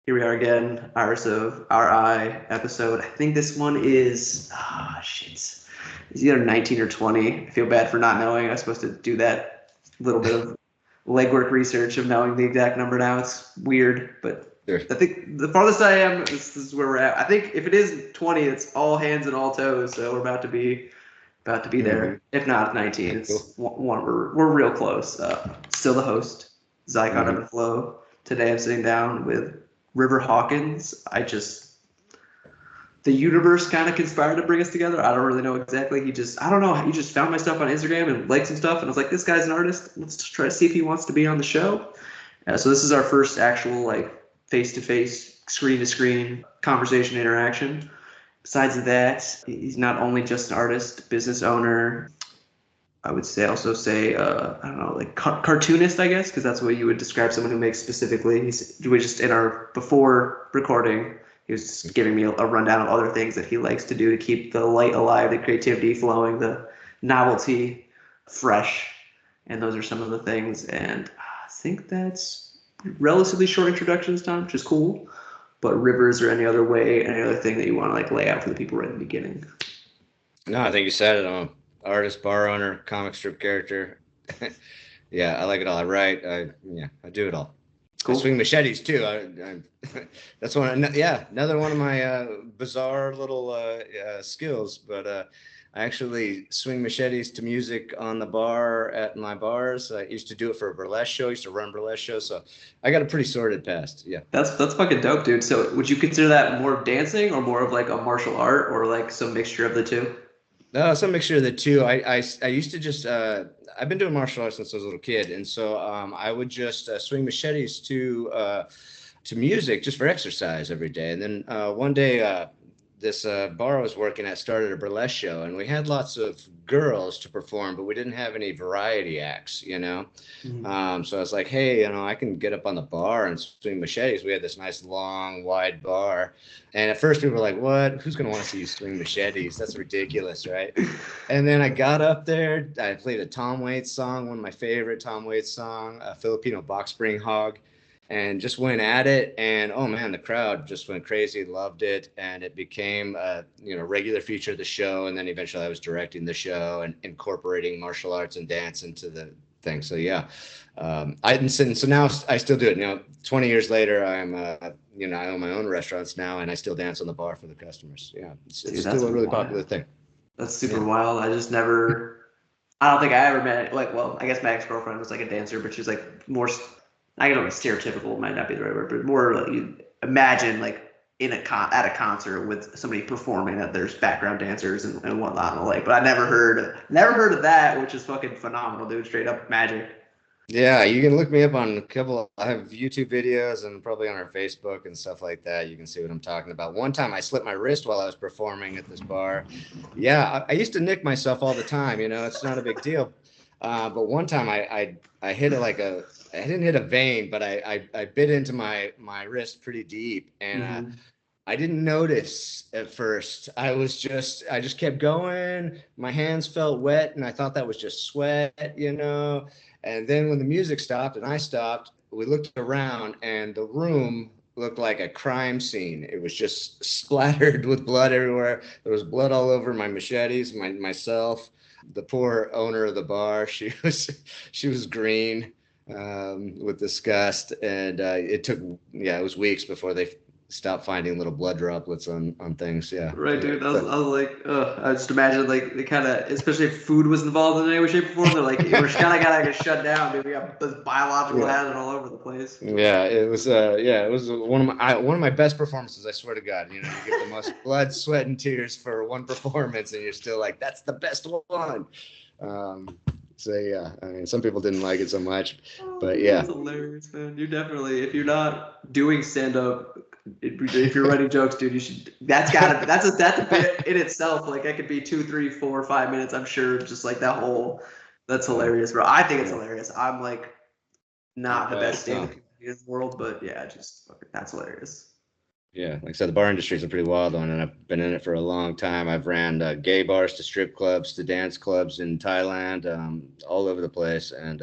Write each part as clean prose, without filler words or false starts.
Here we are again, Iris of RI episode. I think this one is, shit. It's either 19 or 20. I feel bad for not knowing. I was supposed to do that little bit of legwork research of knowing the exact number now. It's weird, but Sure. I think the farthest I am, this is where we're at. I think if it is 20, it's all hands and all toes. So we're about to be Hmm. there. If not 19, Cool. it's one. We're real close. Still the host, Zycon Hmm. of the Flow. Today I'm sitting down with River Hawkins. The universe kind of conspired to bring us together. I don't really know exactly. I don't know. He just found my stuff on Instagram and liked some stuff, and I was like, this guy's an artist. Let's try to see if he wants to be on the show. So this is our first actual like face-to-face, screen-to-screen conversation interaction. Besides that, he's not only just an artist, business owner. I would say, I don't know, like cartoonist, I guess, because that's what you would describe someone who makes specifically. We just in our before recording, he was just giving me a rundown of other things that he likes to do to keep the light alive, the creativity flowing, the novelty fresh, and those are some of the things. And I think that's relatively short introduction this time, which is cool. But Rivers or any other thing that you want to like lay out for the people right in the beginning? No, I think you said it. I'm an artist, bar owner, comic strip character. Yeah, I like it all. I write. I do it all. I Cool. swing machetes too. That's one. Yeah, another one of my bizarre little skills. But I actually swing machetes to music on the bar at my bars. I used to do it for a burlesque show. I used to run burlesque shows, so I got a pretty sordid past. Yeah. That's fucking dope, dude. So would you consider that more of dancing or more of like a martial art or like some mixture of the two? No, some mixture of the two. I used to just I've been doing martial arts since I was a little kid, and so I would just swing machetes to music just for exercise every day. And then one day, this bar I was working at started a burlesque show, and we had lots of girls to perform, but we didn't have any variety acts, you know. Mhm. So I was like, hey, I can get up on the bar and swing machetes. We had this nice long, wide bar. And at first people were like, what? Who's going to want to see you swing machetes? That's ridiculous, right? And then I got up there. I played a Tom Waits song, one of my favorite Tom Waits song, a Filipino box spring hog, and just went at it. And oh man, the crowd just went crazy, loved it, and it became a regular feature of the show. And then eventually I was directing the show and incorporating martial arts and dance into the thing. So yeah, so now I still do it. 20 years later, I own my own restaurants now, and I still dance on the bar for the customers. Yeah, it's Dude, that's still a really popular wild. thing. That's Yeah. super wild. I just never. I don't think I ever met like. Well, I guess my ex girlfriend was like a dancer, but she was like more. I don't know, stereotypical might not be the right word, but more like you imagine like at a concert with somebody performing that there's background dancers and whatnot and like. But I never heard of that, which is fucking phenomenal, dude. Straight up magic. Yeah, you can look me up on a couple. I have YouTube videos and probably on our Facebook and stuff like that. You can see what I'm talking about. One time I slipped my wrist while I was performing at this bar. Yeah, I used to nick myself all the time. It's not a big deal. But one time I hit it like I didn't hit a vein, but I bit into my wrist pretty deep, and Mm-hmm. I didn't notice at first. I just kept going. My hands felt wet and I thought that was just sweat. And then when the music stopped and I stopped, we looked around and the room looked like a crime scene. It was just splattered with blood everywhere. There was blood all over my machetes, myself. The poor owner of the bar, she was green with disgust, and it was weeks before they stop finding little blood droplets on things. Yeah. Right, Anyway, dude. I was, but I was like, I just imagine like they kind of, especially if food was involved in any way, shape, or form. They're like, we're kind of gotta get shut down, dude. We got this biological yeah, hazard all over the place. it was one of my best performances. I swear to God. You give the most blood, sweat, and tears for one performance, and you're still like, that's the best one. Um, so yeah, I mean, some people didn't like it so much, Oh, but dude, that's yeah, hilarious, man. You're definitely, if you're not doing stand up, if you're writing jokes, dude, you should. That's a bit in itself. Like that could be 2, 3, 4, 5 minutes. I'm sure. Just like that whole. That's yeah, hilarious, bro. I think it's yeah. hilarious. I'm like not the best stand up No, comedian in the world, but yeah, just that's hilarious. yeah, like I said, the bar industry is a pretty wild one, and I've been in it for a long time. I've ran gay bars to strip clubs to dance clubs in Thailand, all over the place, and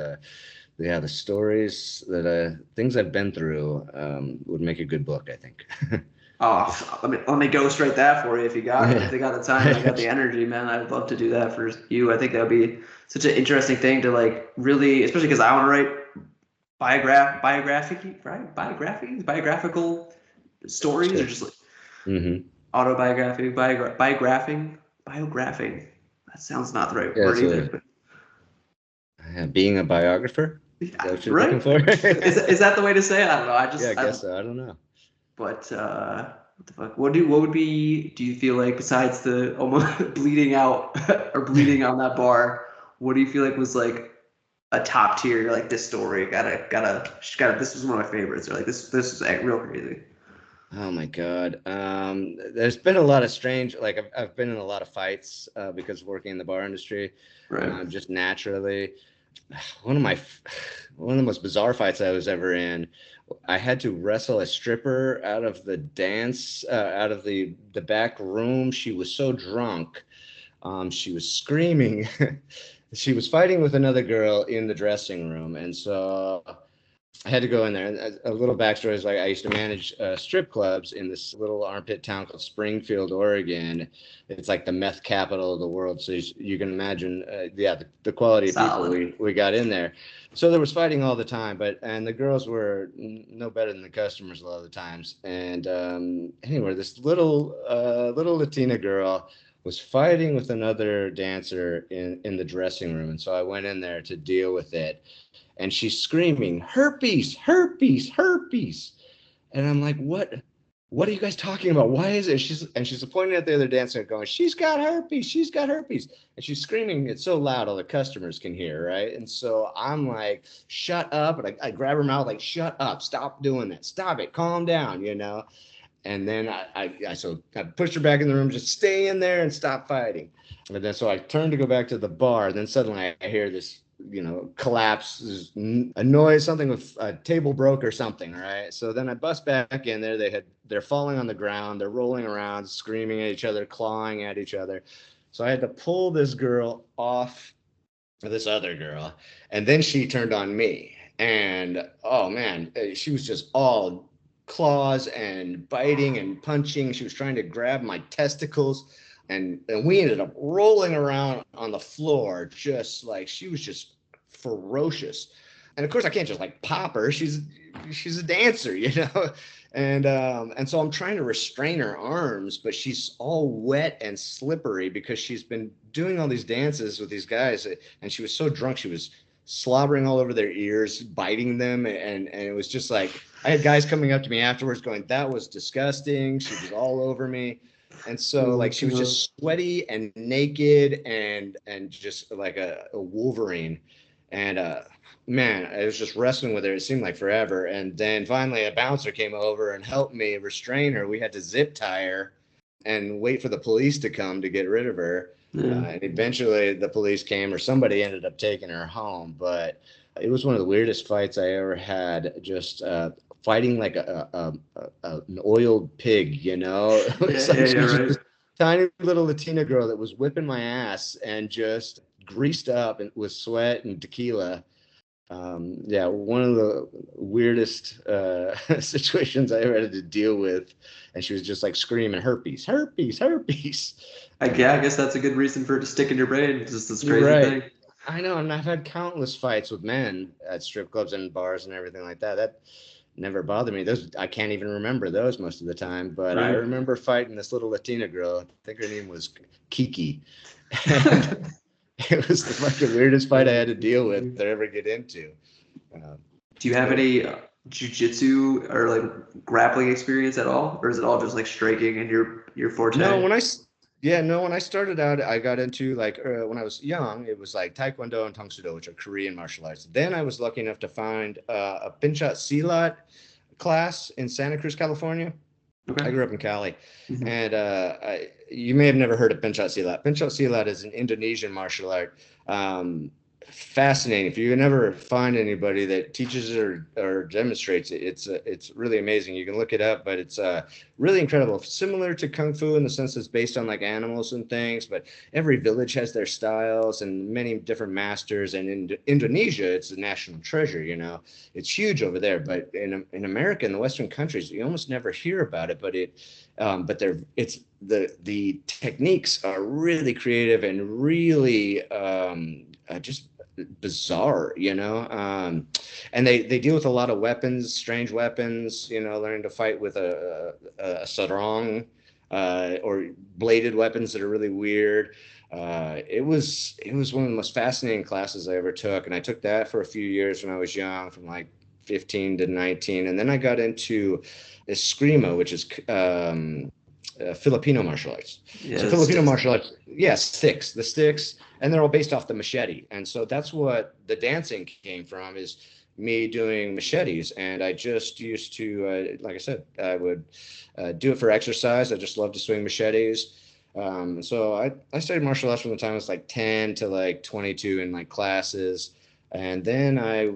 the stories that things I've been through would make a good book, I think. Oh, let me ghostwrite that for you if you got it. If they got the time and I got the energy, man, I'd love to do that for you. I think that would be such an interesting thing to like really, especially because I want to write biographical stories or just like Mm-hmm. biographing. That sounds not the right Yeah, word it's either. But being a biographer. Is that what you're right? looking for? Is that the way to say it? I don't know. Yeah, I guess so. I don't know. But what the fuck? What would be? Do you feel like besides the almost bleeding out or bleeding on that bar? What do you feel like was like a top tier? You're like this story gotta. This was one of my favorites. Or like this is real crazy. Oh my God. There's been a lot of strange, like I've been in a lot of fights because of working in the bar industry, Right. just naturally. One of the most bizarre fights I was ever in, I had to wrestle a stripper out of the dance, out of the back room. She was so drunk. She was screaming. She was fighting with another girl in the dressing room. And so I had to go in there. And a little backstory is like I used to manage strip clubs in this little armpit town called Springfield, Oregon. It's like the meth capital of the world. So you can imagine, the quality of people Solid. we got in there. So there was fighting all the time, and the girls were no better than the customers a lot of the times. And anyway, this little Latina girl was fighting with another dancer in the dressing room, and so I went in there to deal with it. And she's screaming, herpes, herpes, herpes. And I'm like, what are you guys talking about? Why is it? She's pointing at the other dancer going, she's got herpes, she's got herpes. And she's screaming it so loud all the customers can hear, right? And so I'm like, shut up. And I grab her mouth like, shut up, stop doing that, stop it, calm down, you know? And then I pushed her back in the room, just stay in there and stop fighting. And then so I turned to go back to the bar. And then suddenly I hear this, collapse, a noise, something with a table broke or something, right? So then I bust back in there. They're falling on the ground, they're rolling around, screaming at each other, clawing at each other. So I had to pull this girl off this other girl, and then she turned on me. And oh man, she was just all claws and biting and punching. She was trying to grab my testicles. And we ended up rolling around on the floor, just like she was just ferocious. And of course, I can't just like pop her. She's a dancer, And so I'm trying to restrain her arms, but she's all wet and slippery because she's been doing all these dances with these guys, and she was so drunk, she was slobbering all over their ears, biting them, and it was just like I had guys coming up to me afterwards going, "That was disgusting." She was all over me. And so like she was just sweaty and naked and just like a Wolverine. And man, I was just wrestling with her. It seemed like forever. And then finally a bouncer came over and helped me restrain her. We had to zip tie her and wait for the police to come to get rid of her. And eventually the police came, or somebody ended up taking her home. But it was one of the weirdest fights I ever had. Just fighting like an oiled pig, Right. Tiny little Latina girl that was whipping my ass and just greased up and with sweat and tequila. One of the weirdest situations I ever had to deal with. And she was just like screaming, herpes, herpes, herpes. I guess that's a good reason for it to stick in your brain. Just this crazy thing. I know, and I've had countless fights with men at strip clubs and bars and everything like that. That never bothered me. Those I can't even remember those most of the time. But I remember fighting this little Latina girl. I think her name was Kiki. And it was the fucking weirdest fight I had to deal with to ever get into. Do you have any jujitsu or like grappling experience at all, or is it all just like striking and your forte? No, when I started out, I got into like when I was young, it was like Taekwondo and Tang Soo Do, which are Korean martial arts. Then I was lucky enough to find a Pinchat Silat class in Santa Cruz, California. Okay. I grew up in Cali, and you may have never heard of Pinchat Silat. Pinchat Silat is an Indonesian martial art. fascinating. If you never find anybody that teaches it or demonstrates it, it's really amazing. You can look it up, but it's really incredible. Similar to Kung Fu in the sense it's based on like animals and things, but every village has their styles and many different masters. And in Indonesia, it's a national treasure. You know, it's huge over there. But in America, in the Western countries, you almost never hear about it. But the techniques are really creative and really just bizarre, you know. And they deal with a lot of weapons, strange weapons, you know, learning to fight with a sarong, or bladed weapons that are really weird. It was one of the most fascinating classes I ever took, and I took that for a few years when I was young, from like 15 to 19, and then I got into eskrima, which is Filipino martial arts. Yeah, So the Filipino sticks. martial arts, the sticks, and they're all based off the machete. And so that's what the dancing came from, is me doing machetes. And I just used to, like I said, I would do it for exercise. I just love to swing machetes. So I studied martial arts from the time I was like 10 to like 22 in like classes. And then I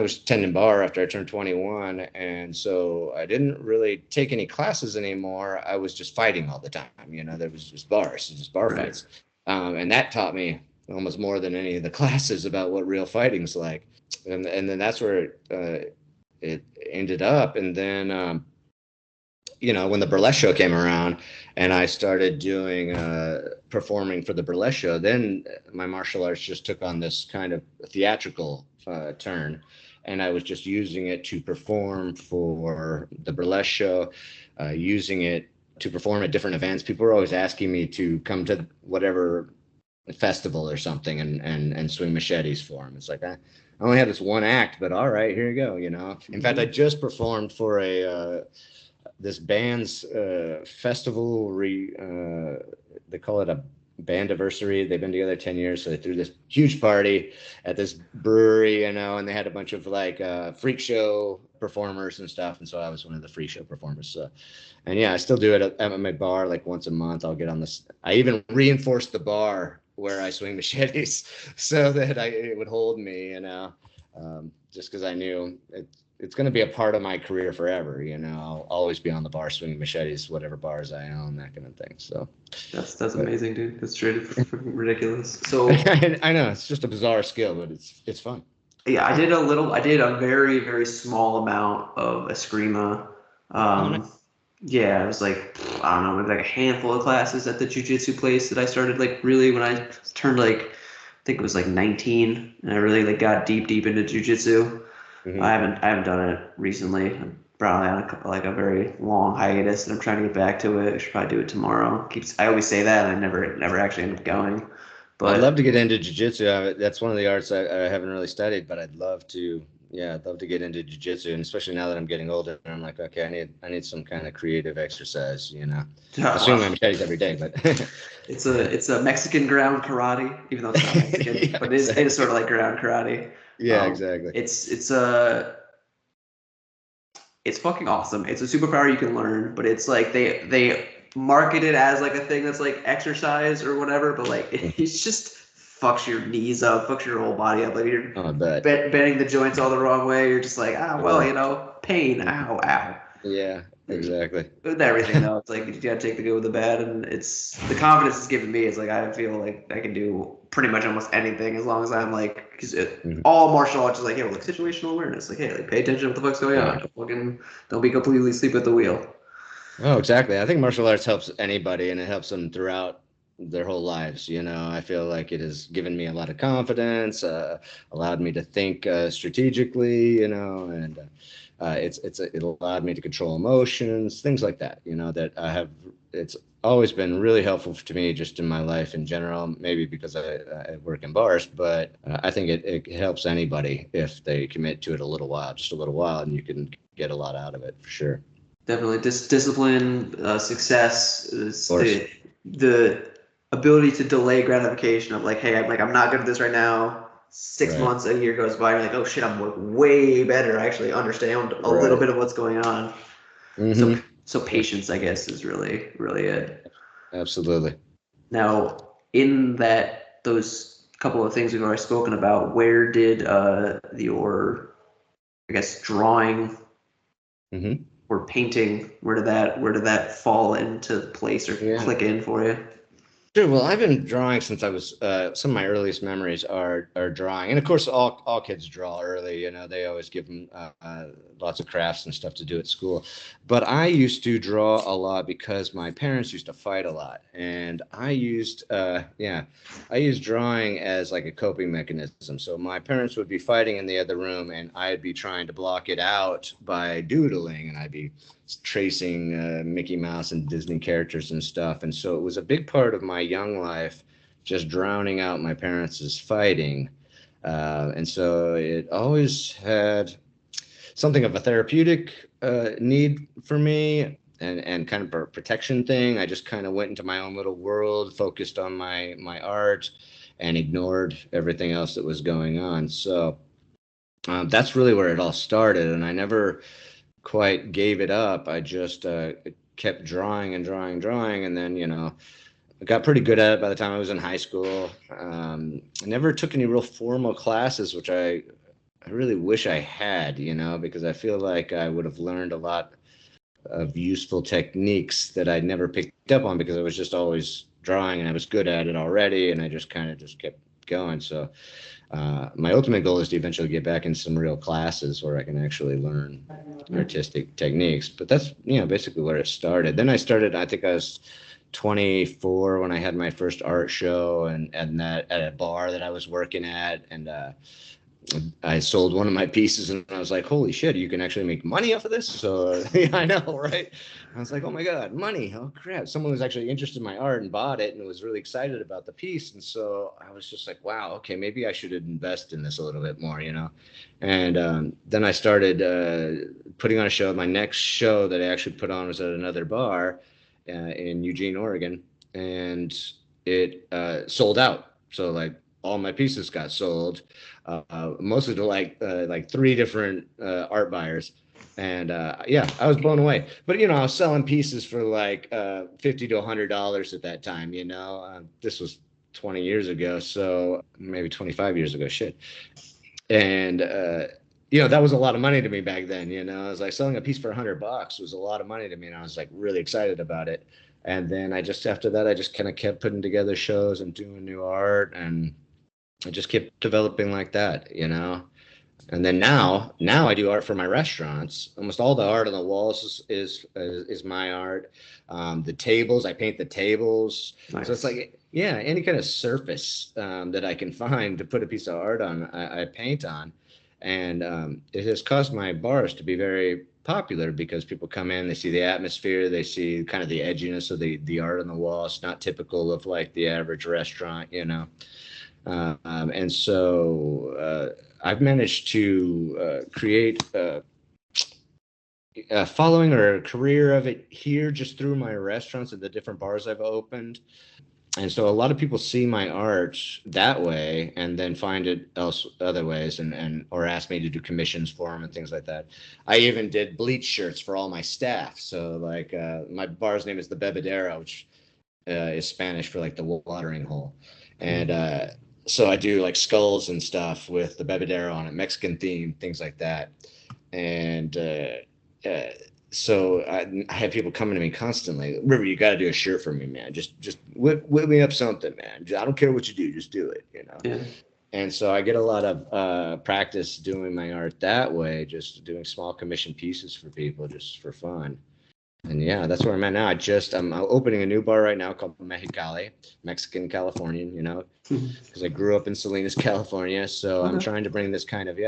was tending bar after I turned 21. And so I didn't really take any classes anymore. I was just fighting all the time. You know, there was just bar Right. fights. And that taught me almost more than any of the classes about what real fighting's like. And then that's where it ended up. And then, when the burlesque show came around and I started doing performing for the burlesque show, then my martial arts just took on this kind of theatrical turn, and I was just using it to perform for the burlesque show, using it to perform at different events. People were always asking me to come to whatever festival or something and swing machetes for them. It's like I only had this one act, but all right, here you go. You know. In fact, I just performed for a this band's festival. They call it a bandiversary. They've been together 10 years, so they threw this huge party at this brewery, you know, and they had a bunch of like freak show performers and stuff. And so I was one of the freak show performers. So, and yeah, I still do it at my bar like once a month. I'll get on this. I even reinforced the bar where I swing machetes so that it would hold me, you know, just because I knew it's going to be a part of my career forever. You know, I'll always be on the bar swinging machetes, whatever bars I own, that kind of thing. So That's but, amazing, dude. That's straight freaking ridiculous. So I know it's just a bizarre skill, but it's fun. yeah, I did a very, very small amount of Eskrima. Oh, nice. Yeah, it was like, I don't know, maybe like a handful of classes at the jujitsu place that I started like really when I turned like, I think it was like 19, and I really like got deep into jujitsu. Mm-hmm. I haven't done it recently. I'm probably on a very long hiatus, and I'm trying to get back to it. I should probably do it tomorrow. I always say that, and I never actually end up going. I'd love But to get into jujitsu. That's one of the arts I haven't really studied, but I'd love to. Yeah, I'd love to get into jujitsu, and especially now that I'm getting older, I'm like, okay, I need some kind of creative exercise. You know, I swing my wow, machetes every day, but it's a Mexican ground karate, even though it's not Mexican, yeah, but it is exactly. sort of like ground karate. Yeah, exactly. It's fucking awesome. It's a superpower you can learn, but it's like they market it as like a thing that's like exercise or whatever, but like it's just fucks your knees up, fucks your whole body up. Like you're Oh, I bet. bending the joints all the wrong way. You're just like, well, Yeah. pain, ow, ow. Yeah, exactly. With everything though, it's like you gotta take the good with the bad, and it's the confidence it's given me. It's like I feel like I can do pretty much almost anything as long as I'm like, because Mhm. all martial arts is like, hey, like situational awareness. Like, hey, like pay attention to what the fuck's going on. Right. Don't be completely asleep at the wheel. Oh, exactly. I think martial arts helps anybody, and it helps them throughout their whole lives. You know, I feel like it has given me a lot of confidence, allowed me to think strategically, you know, and it allowed me to control emotions, things like that. You know, that I have. It's always been really helpful to me just in my life in general. Maybe because I work in bars, but I think it helps anybody if they commit to it just a little while, and you can get a lot out of it for sure. Definitely, discipline, success Of is course. the ability to delay gratification of like, hey, I'm not good at this right now. Six Right. months, a year goes by, and you're like, oh shit, I'm like way better. I actually understand a little Right. bit of what's going on. So Mm-hmm. so patience, I guess, is really really it. Absolutely. Now, in that those couple of things we've already spoken about. Where did your, I guess, drawing or painting, where did that fall into place or click in for you? Sure. Well, I've been drawing since I was some of my earliest memories are drawing, and of course, all kids draw early. You know, they always give them lots of crafts and stuff to do at school. But I used to draw a lot because my parents used to fight a lot, and I used drawing as like a coping mechanism. So my parents would be fighting in the other room, and I'd be trying to block it out by doodling, and I'd be tracing Mickey Mouse and Disney characters and stuff. And so it was a big part of my young life, just drowning out my parents' fighting. And so it always had something of a therapeutic need for me, and kind of a protection thing. I just kind of went into my own little world, focused on my art, and ignored everything else that was going on. So that's really where it all started. And I never quite gave it up. I just kept drawing and drawing, and then I got pretty good at it by the time I was in high school. I never took any real formal classes, which I really wish I had, because I feel like I would have learned a lot of useful techniques that I'd never picked up on because I was just always drawing and I was good at it already, and I just kind of kept going. So my ultimate goal is to eventually get back in some real classes where I can actually learn artistic techniques. But that's basically where it started. Then I think I was 24 when I had my first art show, and that at a bar that I was working at, and I sold one of my pieces, and I was like, holy shit, you can actually make money off of this. So yeah, I know, right? I was like, oh my God, money. Oh crap. Someone was actually interested in my art and bought it and was really excited about the piece. And so I was just like, wow, okay, maybe I should invest in this a little bit more, And then I started putting on a show. My next show that I actually put on was at another bar in Eugene, Oregon, and it sold out. So like all my pieces got sold, mostly to like 3 different art buyers. And I was blown away. But I was selling pieces for like $50 to $100 at that time. This was 20 years ago, so maybe 25 years ago. Shit. And that was a lot of money to me back then. I was like, selling a piece for $100 was a lot of money to me, and I was like really excited about it. And then after that, I just kind of kept putting together shows and doing new art, and I just kept developing like that. And then now I do art for my restaurants. Almost all the art on the walls is my art. The tables, I paint the tables. Nice. So it's like, any kind of surface that I can find to put a piece of art on, I paint on. And it has caused my bars to be very popular because people come in, they see the atmosphere, they see kind of the edginess of the art on the wall. It's not typical of like the average restaurant, and so I've managed to create a following or a career of it here just through my restaurants and the different bars I've opened. And so a lot of people see my art that way and then find it other ways and or ask me to do commissions for them and things like that. I even did bleach shirts for all my staff. So like my bar's name is the Bebedero, which is Spanish for like the watering hole. And so I do like skulls and stuff with the Bebedero on it, Mexican theme, things like that. And so I have people coming to me constantly. River, you got to do a shirt for me, man. Just whip me up something, man. I don't care what you do, just do it, Yeah. And so I get a lot of practice doing my art that way, just doing small commission pieces for people, just for fun. And yeah, that's where I'm at now. I'm opening a new bar right now called Mexicali, Mexican Californian, because I grew up in Salinas, California. So I'm trying to bring this kind of,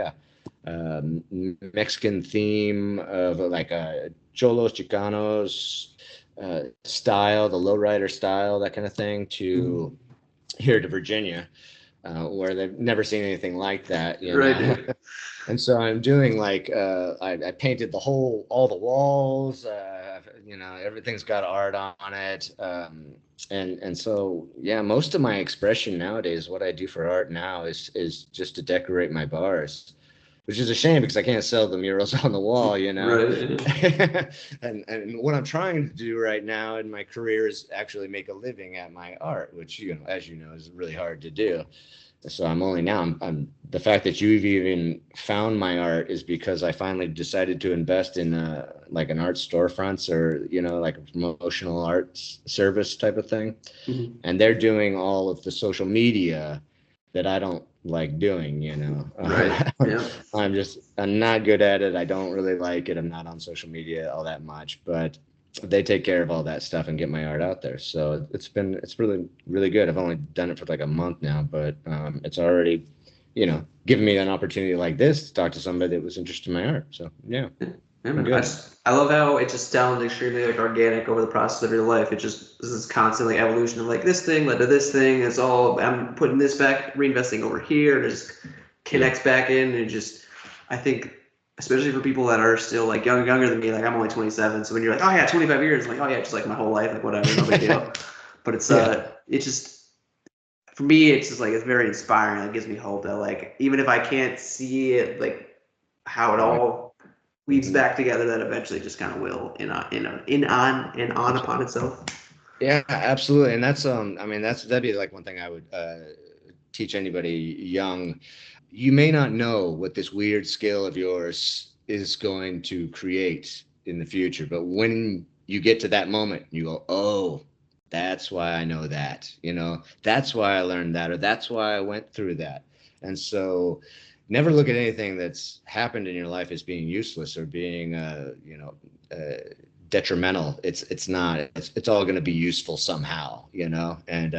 Mexican theme of like a Cholos Chicanos style, the lowrider style, that kind of thing, to here to Virginia, where they've never seen anything like that. Right. And so I'm doing like I painted all the walls. Everything's got art on it. And so most of my expression nowadays, what I do for art now is just to decorate my bars, which is a shame because I can't sell the murals on the wall, Right. And what I'm trying to do right now in my career is actually make a living at my art, which as you know is really hard to do. So I'm only now, I'm the fact that you've even found my art is because I finally decided to invest in like an art storefronts or, like a promotional arts service type of thing. Mm-hmm. And they're doing all of the social media that I don't like doing, Right. Yeah. I'm not good at it. I don't really like it. I'm not on social media all that much, but they take care of all that stuff and get my art out there. So it's really, really good. I've only done it for like a month now, but it's already, given me an opportunity like this to talk to somebody that was interested in my art. So yeah, Yeah, I'm man. good. I love how it just sounds extremely like organic over the process of your life. It just this is constantly evolution of like this thing led to this thing. It's all I'm putting this back, reinvesting over here, and it just connects back in. And just I think especially for people that are still like younger than me, like I'm only 27. So when you're like, oh yeah, 25 years, I'm like, oh yeah, just like my whole life, like whatever, no big deal. But it just for me, it's just like it's very inspiring. It gives me hope that like even if I can't see it like how it Right. all weaves Mhm. back together, that eventually just kind of will in on and on upon itself. Yeah, absolutely. And that's I mean that'd be like one thing I would teach anybody young. You may not know what this weird skill of yours is going to create in the future, but when you get to that moment, you go, "Oh, that's why I know that." That's why I learned that, or that's why I went through that. And so never look at anything that's happened in your life as being useless or being detrimental. It's not. It's all going to be useful somehow, And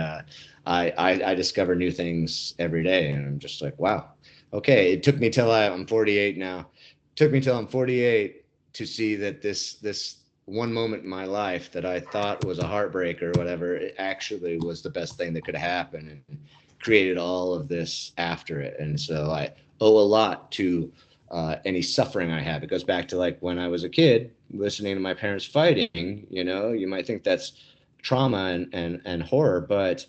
I discover new things every day, and I'm just like, wow. Okay, it took me till I'm 48 now. It took me till I'm 48 to see that this one moment in my life that I thought was a heartbreak or whatever, it actually was the best thing that could happen, and created all of this after it. And so I owe a lot to any suffering I have. It goes back to like when I was a kid, listening to my parents fighting. You might think that's trauma and horror, but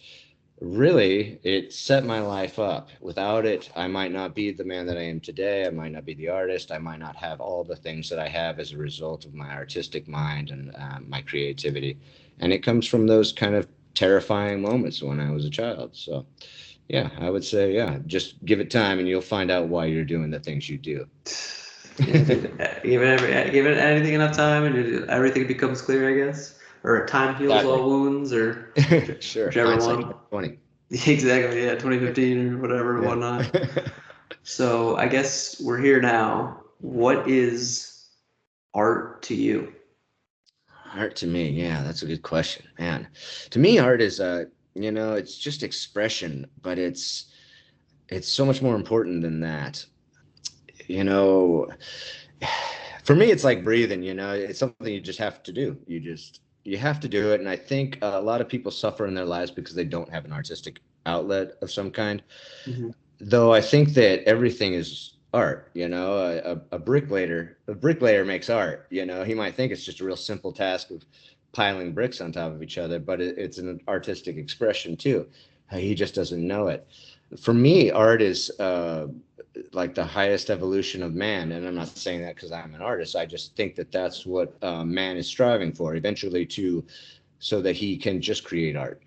really it set my life up. Without it, I might not be the man that I am today. I might not be the artist. I might not have all the things that I have as a result of my artistic mind and my creativity. And it comes from those kind of terrifying moments when I was a child. So yeah, I would say, yeah, just give it time and you'll find out why you're doing the things you do. Yeah, dude. Give it anything enough time, and everything becomes clear, I guess. Or time heals Exactly. all wounds, or Sure. whichever Hindsight one. 20. Exactly. Yeah, 2015 or whatever and Yeah. whatnot. So I guess we're here now. What is art to you? Art to me, yeah, that's a good question, man. To me, art is it's just expression, but it's so much more important than that. You know, for me, it's like breathing. It's something you just have to do. You have to do it, and I think a lot of people suffer in their lives because they don't have an artistic outlet of some kind. Mm-hmm. Though I think that everything is art. A bricklayer makes art. He might think it's just a real simple task of piling bricks on top of each other, but it's an artistic expression too. He just doesn't know it. For me, art is like the highest evolution of man, and I'm not saying that because I'm an artist. I just think that that's what man is striving for eventually, to so that he can just create art.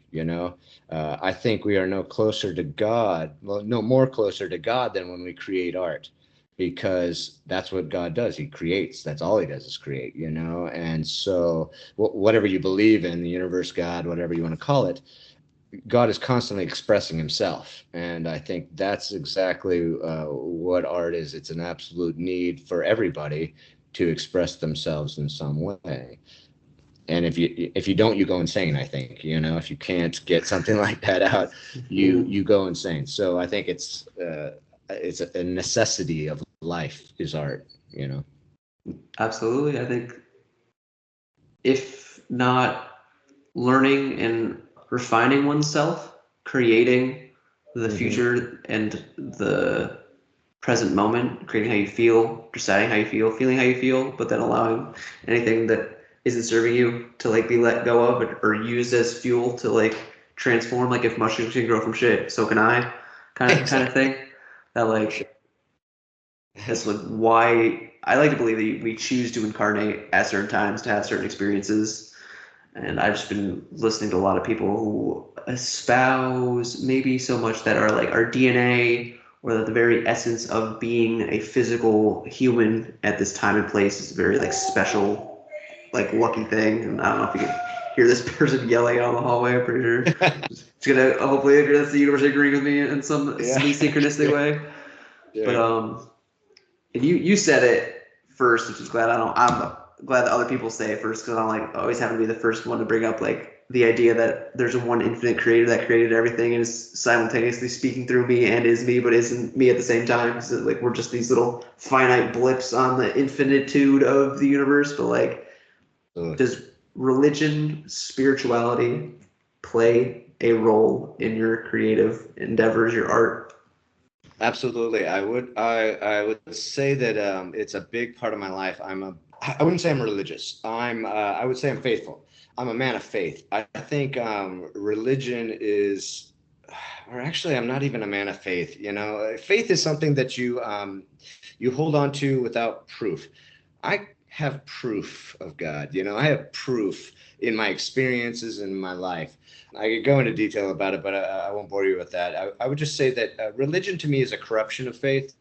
I think we are no closer to God, well, no more closer to God than when we create art, because that's what God does. He creates. That's all he does is create, And so whatever you believe in, the universe, God, whatever you want to call it, God is constantly expressing himself. And I think that's exactly what art is. It's an absolute need for everybody to express themselves in some way. And if you don't, you go insane. I think, if you can't get something like that out, you go insane. So I think it's a necessity of life is art. Absolutely. I think if not learning and refining oneself, creating the Mm-hmm. future and the present moment, creating how you feel, deciding how you feel, feeling how you feel, but then allowing anything that isn't serving you to like be let go of or used as fuel to like transform. Like if mushrooms can grow from shit, so can I, kind of Exactly. thing. That Sure. like that's like why I like to believe that we choose to incarnate at certain times to have certain experiences. And I've just been listening to a lot of people who espouse maybe so much that our DNA or that the very essence of being a physical human at this time and place is a very like special, like lucky thing. And I don't know if you can hear this person yelling out in the hallway. I'm pretty sure it's gonna hopefully that's the universe agreeing with me in some synchronistic way. But and you said it first, which is glad I'm glad that other people say it first, because I'm like always having to be the first one to bring up like the idea that there's a one infinite creator that created everything and is simultaneously speaking through me and is me, but isn't me at the same time. So like we're just these little finite blips on the infinitude of the universe. But like, does religion, spirituality play a role in your creative endeavors, your art? Absolutely. I would say that it's a big part of my life. I wouldn't say I'm religious. I would say I'm faithful. I'm a man of faith. I think religion is, or actually I'm not even a man of faith. You know, faith is something that you hold on to without proof. I have proof of God. You know, I have proof in my experiences in my life. I could go into detail about it, but I won't bore you with that. I would just say that religion to me is a corruption of faith.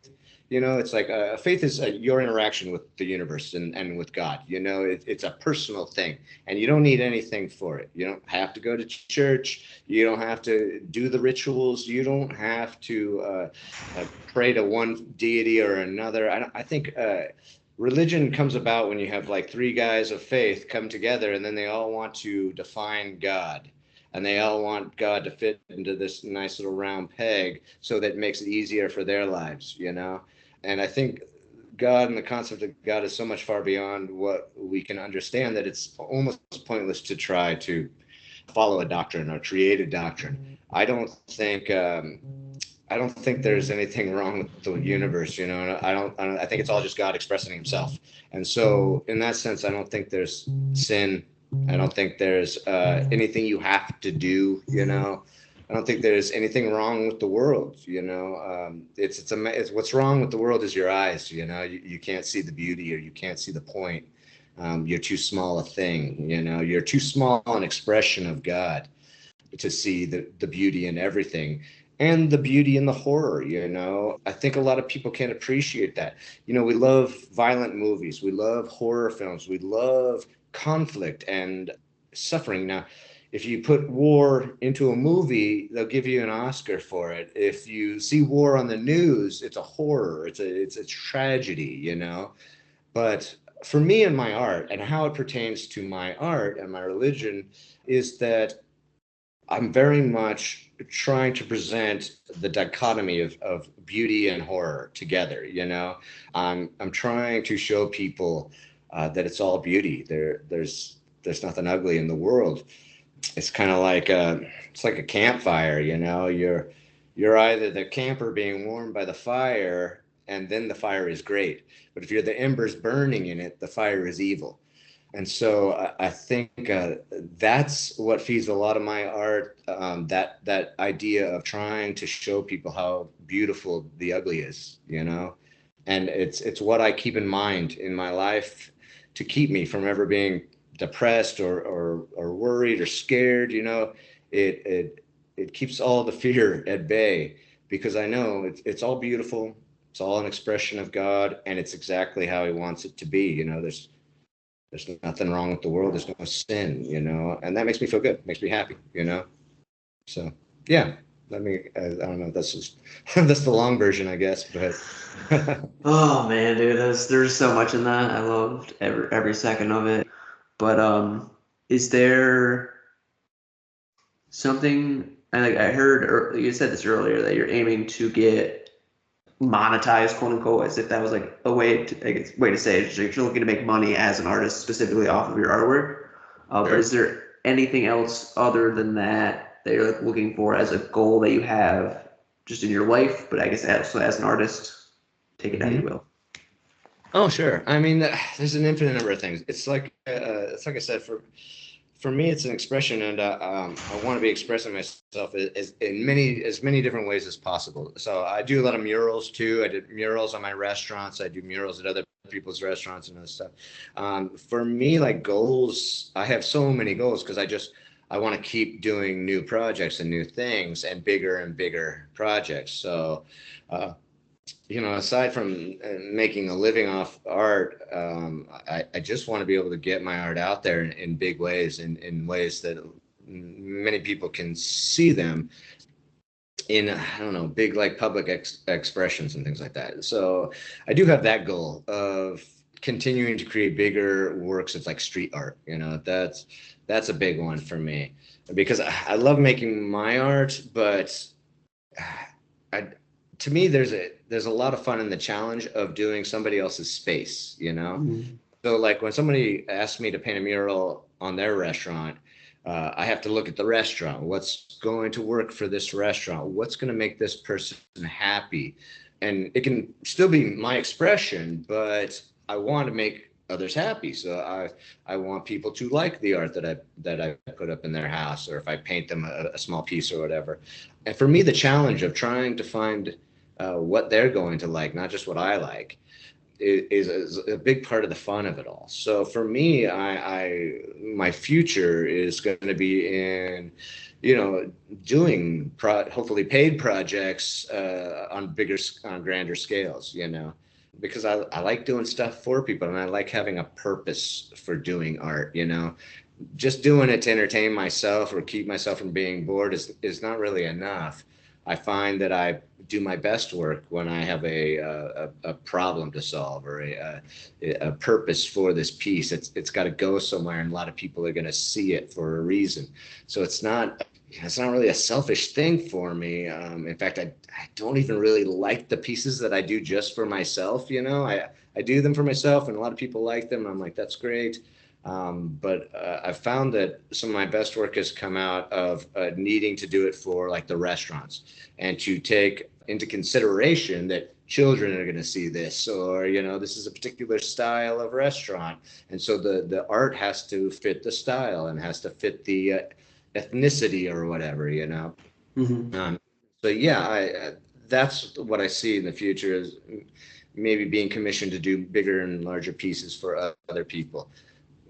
You know, it's like faith is your interaction with the universe and with God. You know, it's a personal thing, and you don't need anything for it. You don't have to go to church. You don't have to do the rituals. You don't have to pray to one deity or another. I think religion comes about when you have like three guys of faith come together, and then they all want to define God. And they all want God to fit into this nice little round peg so that it makes it easier for their lives, you know? And I think God and the concept of God is so much far beyond what we can understand that it's almost pointless to try to follow a doctrine or create a doctrine. I don't think there's anything wrong with the universe, you know. I think it's all just God expressing Himself. And so, in that sense, I don't think there's sin. I don't think there's anything you have to do, you know. I don't think there's anything wrong with the world, you know. It's what's wrong with the world is your eyes, you know. You can't see the beauty, or you can't see the point. You're too small a thing, you know. You're too small an expression of God to see the beauty in everything, and the beauty in the horror, you know. I think a lot of people can't appreciate that. You know, we love violent movies, we love horror films, we love conflict and suffering. Now, if you put war into a movie, they'll give you an Oscar for it. If you see war on the news, it's a horror, it's a tragedy, you know. But for me and my art, and how it pertains to my art and my religion, is that I'm very much trying to present the dichotomy of beauty and horror together. You know, I'm trying to show people that it's all beauty. There's nothing ugly in the world. It's kind of like it's like a campfire. You know, you're either the camper being warmed by the fire, and then the fire is great. But if you're the embers burning in it, the fire is evil. And so I think that's what feeds a lot of my art. That idea of trying to show people how beautiful the ugly is, you know, and it's what I keep in mind in my life to keep me from ever being depressed or worried or scared. You know, it keeps all the fear at bay, because I know it's all beautiful. It's all an expression of God, and it's exactly how He wants it to be. You know, there's nothing wrong with the world. There's no sin, you know, and that makes me feel good, makes me happy, you know. So yeah, I don't know. That's just that's the long version, I guess. But Oh man, dude, there's so much in that. I loved every second of it. But is there something? I heard you said this earlier that you're aiming to get monetized, quote unquote, as if that was like a way to, I guess, way to say it. You're looking to make money as an artist specifically off of your artwork. But is there anything else other than that that you're like looking for as a goal that you have just in your life? But I guess also as an artist, take it how you will. Oh, sure. I mean, there's an infinite number of things. It's like I said, for me, it's an expression, and I want to be expressing myself as many different ways as possible. So I do a lot of murals too. I did murals on my restaurants. I do murals at other people's restaurants and other stuff. For me, like goals, I have so many goals because I want to keep doing new projects and new things and bigger projects. So, aside from making a living off art, I just want to be able to get my art out there in big ways, in ways that many people can see them in, I don't know, big like public expressions and things like that. So I do have that goal of continuing to create bigger works of like street art. That's a big one for me, because I love making my art, but I, to me, there's a lot of fun in the challenge of doing somebody else's space, So like when somebody asks me to paint a mural on their restaurant, I have to look at the restaurant. What's going to work for this restaurant? What's going to make this person happy? And it can still be my expression, but I want to make others happy. So I want people to like the art that I put up in their house, or if I paint them a small piece or whatever. And for me, the challenge of trying to find what they're going to like, not just what I like, is a big part of the fun of it all. So for me, my future is going to be in, doing hopefully paid projects on grander scales, because I like doing stuff for people, and I like having a purpose for doing art, just doing it to entertain myself or keep myself from being bored is not really enough. I find that I do my best work when I have a problem to solve, or a purpose for this piece. It's got to go somewhere, and a lot of people are going to see it for a reason. So it's not really a selfish thing for me. In fact, I don't even really like the pieces that I do just for myself. I do them for myself, and a lot of people like them. And I'm like, that's great. But I've found that some of my best work has come out of needing to do it for like the restaurants, and to take into consideration that children are going to see this, or this is a particular style of restaurant, and so the art has to fit the style and has to fit the ethnicity or whatever. Mm-hmm. So yeah, that's what I see in the future, is maybe being commissioned to do bigger and larger pieces for other people.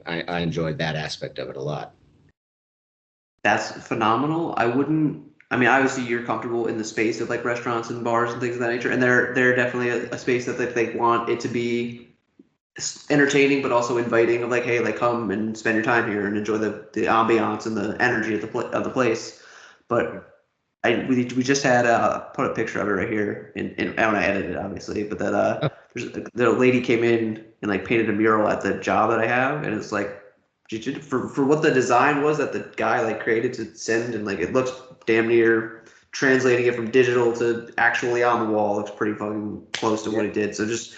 I enjoyed that aspect of it a lot. That's phenomenal. I mean, obviously you're comfortable in the space of like restaurants and bars and things of that nature, and they're definitely a space that they want it to be entertaining, but also inviting, of like, hey, like come and spend your time here and enjoy the ambiance and the energy of the place. But we just had put a picture of it right here, and when I edited it, obviously, but that the lady came in and like painted a mural at the job that I have, and it's like, for what the design was that the guy like created to send, and like it looks damn near, translating it from digital to actually on the wall looks pretty fucking close to what he did. So just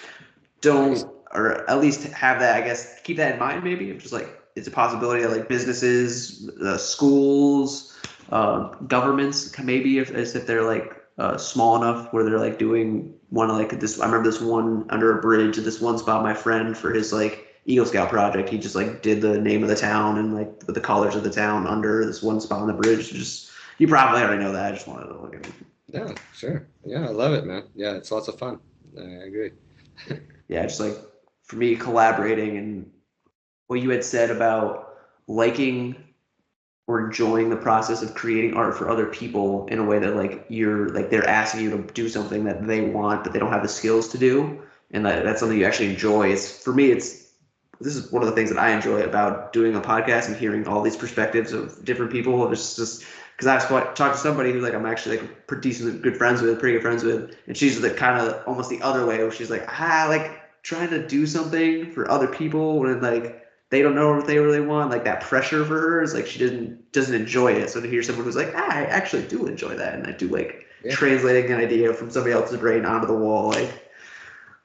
don't, or at least have that, I guess, keep that in mind. Maybe it's just like, it's a possibility that like businesses, schools, governments, maybe if they're like small enough where they're like doing one like this. I remember this one under a bridge at this one spot, my friend, for his like Eagle Scout project, he just like did the name of the town and like with the colors of the town under this one spot on the bridge. Just, you probably already know that. I just wanted to look at it. Yeah, sure. Yeah, I love it, man. Yeah, it's lots of fun. I agree. Yeah, just like for me, collaborating, and what you had said about liking or enjoying the process of creating art for other people in a way that like you're like they're asking you to do something that they want but they don't have the skills to do, and that's something you actually enjoy. It's, for me, this is one of the things that I enjoy about doing a podcast and hearing all these perspectives of different people. It's just because I was talking to somebody who like I'm actually like pretty good friends with, and she's the kind of almost the other way, where she's like, like trying to do something for other people when like they don't know what they really want. Like that pressure for her is like she doesn't enjoy it. So to hear someone who's like, I actually do enjoy that, and I do like translating an idea from somebody else's brain onto the wall, like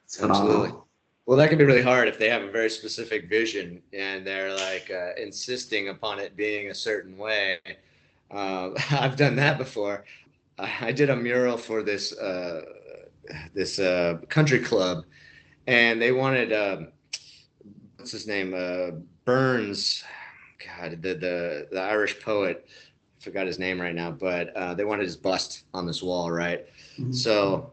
it's phenomenal. Absolutely. Well, that can be really hard if they have a very specific vision and they're like insisting upon it being a certain way. I've done that before. I did a mural for this country club, and they wanted what's his name, Burns. God, the Irish poet. I forgot his name right now, but they wanted his bust on this wall, right? Mm-hmm. So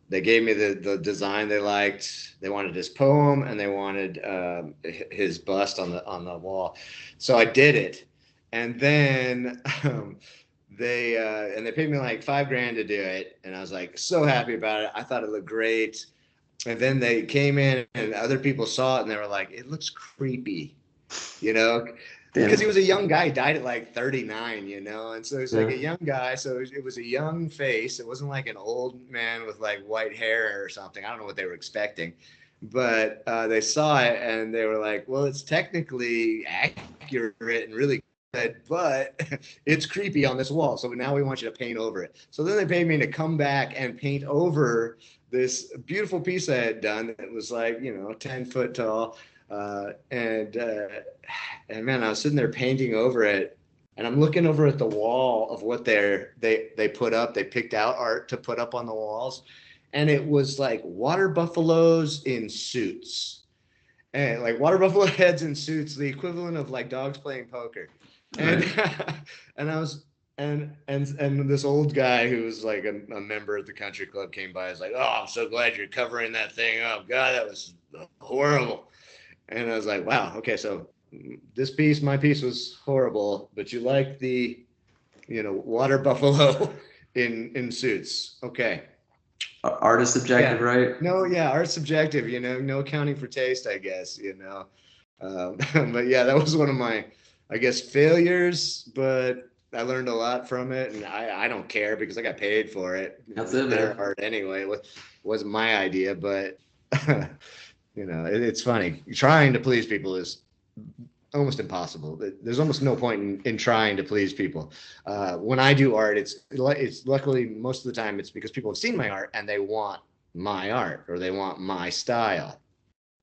they gave me the design they liked. They wanted his poem, and they wanted his bust on the wall. So I did it, And then they paid me like $5,000 to do it, and I was like so happy about it. I thought it looked great. And then they came in and other people saw it and they were like, it looks creepy, you know, because he was a young guy. He died at like 39, you know, and so he's like a young guy. So it was a young face. It wasn't like an old man with like white hair or something. I don't know what they were expecting, but they saw it and they were like, well, it's technically accurate and really good, but it's creepy on this wall. So now we want you to paint over it. So then they paid me to come back and paint over this beautiful piece I had done that was like, 10 foot tall. And man, I was sitting there painting over it, and I'm looking over at the wall of what they put up. They picked out art to put up on the walls, and it was like water buffaloes in suits, and like water buffalo heads in suits, the equivalent of like dogs playing poker. And and I was and this old guy who was like a member of the country club came by. I was like, oh, I'm so glad you're covering that thing up. God, that was horrible. And I was like, wow, okay, so my piece was horrible, but you like the, water buffalo in suits. Okay. Art is subjective, right? No, yeah, art's subjective, no accounting for taste, I guess, But yeah, that was one of my, I guess, failures, but I learned a lot from it, and I don't care because I got paid for it. That's it, man. Art anyway. It wasn't my idea, but it's funny. Trying to please people is almost impossible. There's almost no point in trying to please people. When I do art, it's luckily most of the time it's because people have seen my art and they want my art or they want my style.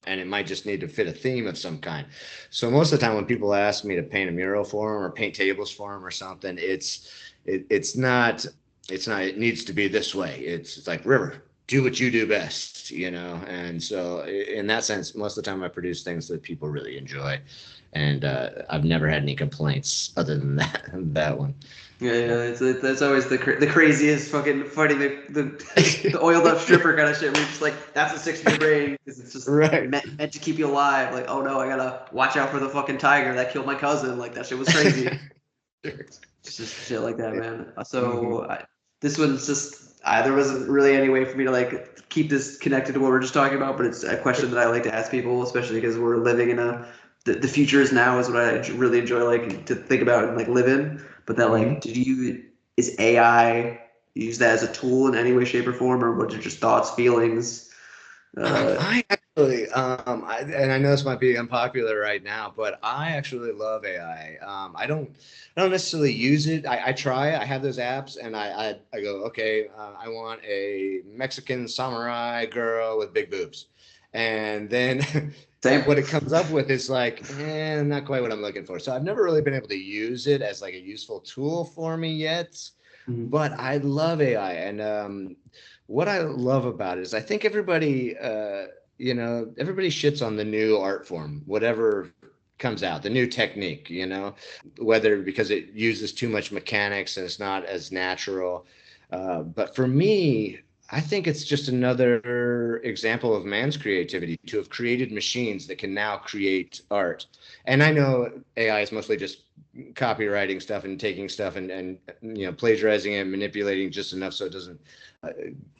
And it might just need to fit a theme of some kind. So most of the time when people ask me to paint a mural for them or paint tables for them or something, it's not, it needs to be this way. It's like, River, do what you do best, And so in that sense, most of the time I produce things that people really enjoy. And I've never had any complaints other than that one. Yeah, that's always the craziest fucking fighting the oiled up stripper kind of shit. Where you're just like, that's a 6-year brain because it's just meant to keep you alive. Like, oh no, I gotta watch out for the fucking tiger that killed my cousin. Like that shit was crazy. It's just shit like that, man. So this one's just there wasn't really any way for me to like keep this connected to what we're just talking about, but it's a question that I like to ask people, especially because we're living in the future is now is what I really enjoy like to think about and like live in. But that like, is AI use that as a tool in any way, shape, or form, or what are just thoughts, feelings? I actually, and I know this might be unpopular right now, but I actually love AI. I don't necessarily use it. I try. I have those apps, and I go, okay, I want a Mexican samurai girl with big boobs, and then what it comes up with is like, not quite what I'm looking for. So I've never really been able to use it as like a useful tool for me yet. But I love AI, and what I love about it is I think everybody, everybody shits on the new art form, whatever comes out, the new technique, whether because it uses too much mechanics and it's not as natural. But for me, I think it's just another example of man's creativity to have created machines that can now create art. And I know AI is mostly just copywriting stuff and taking stuff and plagiarizing it, manipulating just enough so it doesn't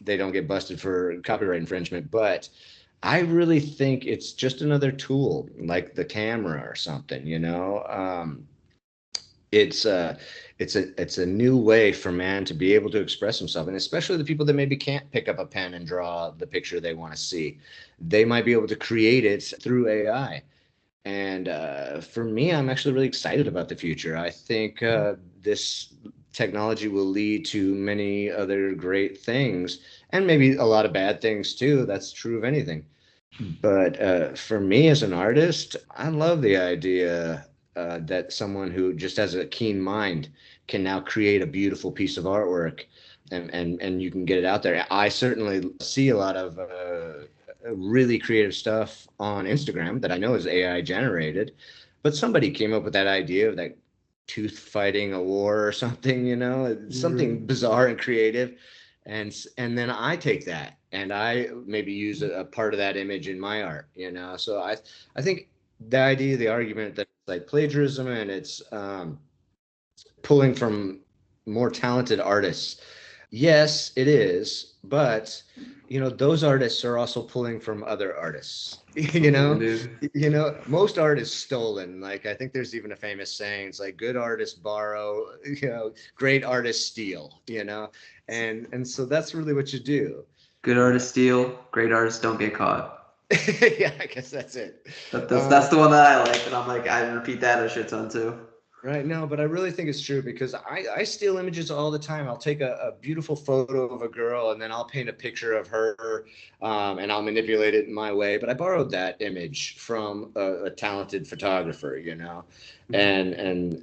they don't get busted for copyright infringement. But I really think it's just another tool like the camera or something, it's a new way for man to be able to express himself, and especially the people that maybe can't pick up a pen and draw the picture they want to see, they might be able to create it through AI. And for me, I'm actually really excited about the future. I think this technology will lead to many other great things and maybe a lot of bad things too. That's true of anything. But for me as an artist, I love the idea that someone who just has a keen mind can now create a beautiful piece of artwork, and you can get it out there. I certainly see a lot of really creative stuff on Instagram that I know is AI generated, but somebody came up with that idea of that tooth fighting a war or something, something bizarre and creative. And then I take that and I maybe use a part of that image in my art, So I think the idea, the argument that it's like plagiarism and it's pulling from more talented artists. Yes, it is, but those artists are also pulling from other artists. Most art is stolen. Like, I think there's even a famous saying, it's like good artists borrow, great artists steal, and so that's really what you do. Good artists steal, great artists don't get caught. Yeah, I guess that's it. That's the one that I like, and I'm like, I repeat that a shit ton too. Right. No, but I really think it's true, because I steal images all the time. I'll take a beautiful photo of a girl, and then I'll paint a picture of her, and I'll manipulate it in my way. But I borrowed that image from a talented photographer, and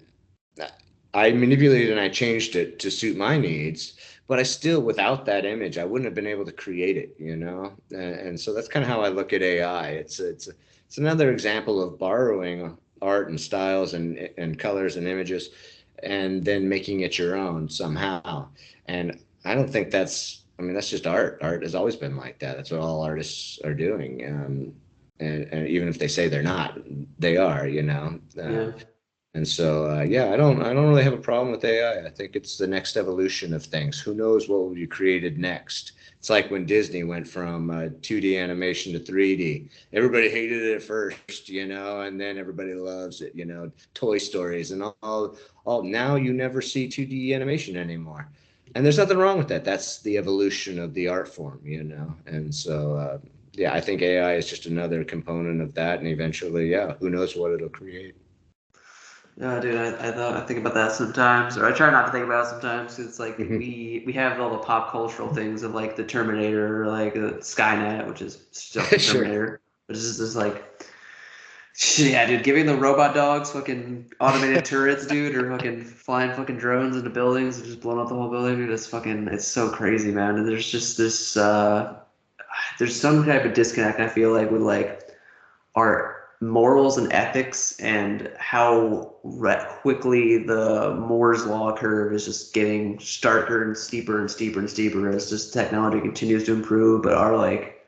I manipulated and I changed it to suit my needs. But I still, without that image, I wouldn't have been able to create it, and so that's kind of how I look at AI. It's another example of borrowing art and styles and colors and images, and then making it your own somehow. And I don't think that's just art. Art has always been like that. That's what all artists are doing. And even if they say they're not, they are, Yeah. And so, I don't really have a problem with AI. I think it's the next evolution of things. Who knows what will be created next? It's like when Disney went from 2D animation to 3D. Everybody hated it at first, and then everybody loves it. Toy Stories and all. Now you never see 2D animation anymore, and there's nothing wrong with that. That's the evolution of the art form, And so, I think AI is just another component of that, and eventually, who knows what it'll create. Yeah, dude, I think about that sometimes, or I try not to think about it sometimes, because it's like Mm-hmm. we have all the pop cultural things of like the Terminator, or like Skynet, which is still the Sure. Terminator, but it's just like, yeah, dude, giving the robot dogs fucking automated turrets, dude, or fucking flying fucking drones into buildings and just blowing up the whole building, dude. It's so crazy, man. And there's just this, there's some type of disconnect, I feel like, with like our morals and ethics, and how quickly the Moore's law curve is just getting starker and steeper and steeper and steeper as just technology continues to improve. But our like,